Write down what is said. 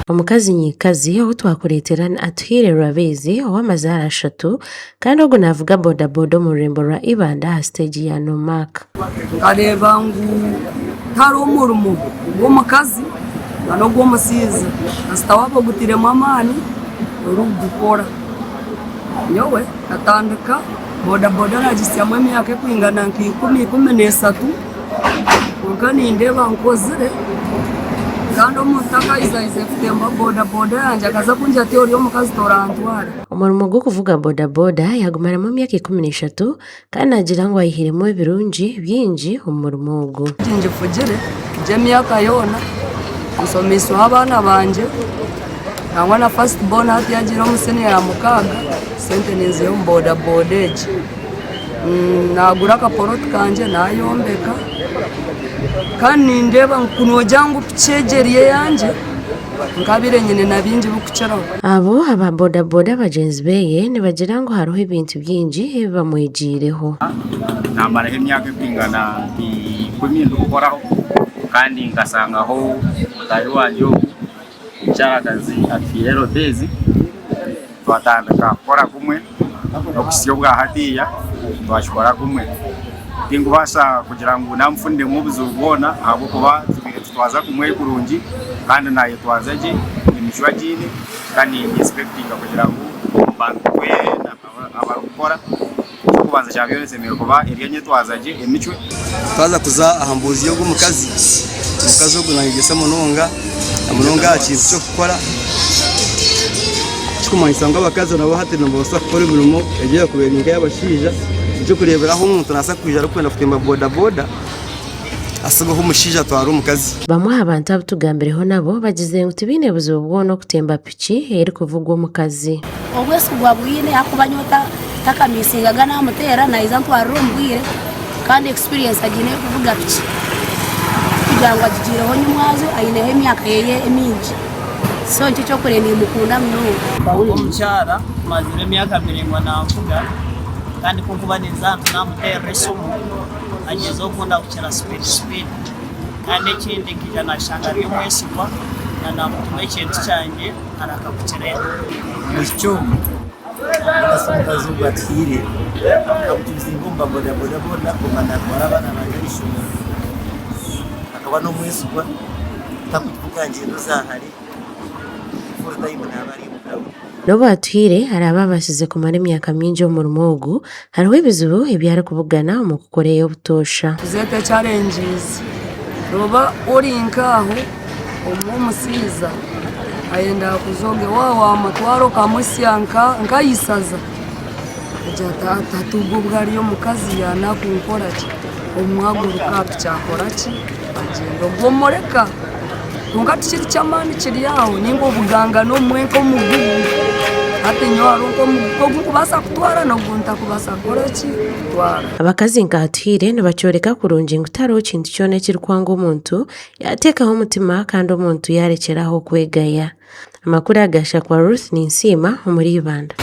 Omukazi nyikazi aho twakureetera Atuhire Rabeezi ow'amaze ashatu kandi ogu navuga boda boda mu rurembo rwa Ibanda ha stage ya Nomark. Nkareba ngu ntari omurimo gw'omukazi n'ogw'omusaiza kasita waba ogutiremu amaani orikugukora. Nyowe natandika boda boda nagisyamu emyaka ekwingana nka 13 kwonka nindeeba nkozire kandi omuntu akayizayiza kutemba boda boda yanjye akaza kunjya ati ori omukazi torantwara. Omurimo gw'okuvuga boda boda yagumaramu emyaka 13 kandi nagira ngu ayihiremu ebirungi bingi omu murimo ogwo. Ngifugire gy'emyaka yoona nsomesa abaana banje nangwa na first born hati yagira omusenior ya 6 sente ninziyo mu boda boda egi. Nagura akaporoti kanje nayombeka kandi nindeeba nkunogira ngu pikyegyerie yanje nkabire nyine na bingi bikukyeraho. Abo aba boda boda bagenzi beye nibagira ngu hariho ebintu bingi ebibamwegiireho. Namaraho emyaka ekwingana 10 ndikukoraho kandi nkasangaho mutari wanje omukyarakazi Atuhire Rabeezi twatandika kukora kumwe n'okusya obwa hatiya twakikora kumwe. Tinkubasa kugira ngu namufuniremu obuzibu bwona ahabwokuba tubaire tutwaza kumwe kurungi kandi naye twaza gye emishwa giine kandi expectinga kugira ngu abantu twena abarikukora ekyokubanza kyabeire nisemere kuba eryenye twaza gye emicwe twaza kuza aha mbuzi y'ogw'omukazi. Omukazi ogu nayegyesa munonga aha kintu ky'okukora kikumanyisa ngu abakazi nabo hati nibabaasa kukora emirimo egyera kubeera nka ey'abashaija kureberaho omuntu naasa kwija arikwenda kutemba boda boda asigaho omushaija atwara omukazi. Bamwe abantu abutugambireho nabo bagize ngu tibaine buzibu bwona okutemba piki erikuvugwa omukazi. Obwesi bwabwine hakuba nyota takamisingaga namuteera naija ntwarira omu bwire kandi experience agiine y'okuvuga piki kugira ngu agigiireho nyumwazo aineho emyaka yeye emingi so nikyo kyokure nimukunda munonga. Omukyara mazire emyaka 20 navuga kandi kunkuba ninzantu namuteera esimu ageze okunda kukira speed kandi ekindi nkija nashanga ari omwesigwa na namutuma ekintu kyanje arakakukirera ekyo omukazi ogu Atuhire akamutubizinga omu boda boda boda okanatwara abaana banje ah'eishomero akaba n'omwesigwa takuvuga ngyendo zahari full time naaba ari mugabo. Nobu Atuhire hari ababasize kumara emyaka mingi omu murimo ogu hariho ebizibu ebyarikubugana omu kukora ey'obutosha. Tuzete challenges roba ori nkaho omusaiza ayenda kuzoge wawa amatwaro kamusya nkayisaza atatuga obwari omukazi yanakunkora ki omwaguruka tukyakora ki agenda ogwomoreka kunga tikiri kyamaani kiri aho ninga obuganga n'omwenka omugugu ati nyowe hariho nk'omugugu kubasa kutwara n'ogu ntakubasa kukora ki kutwara. Abakazi nka Atuhire nibakyoreka kurungi ngu tariho kintu kyona ekirikwanga omuntu yateekaho omutima kandi omuntu yarekeraho kwegaya. Amakuru agasha kwa Ruth Ninsiima omuri Ibanda.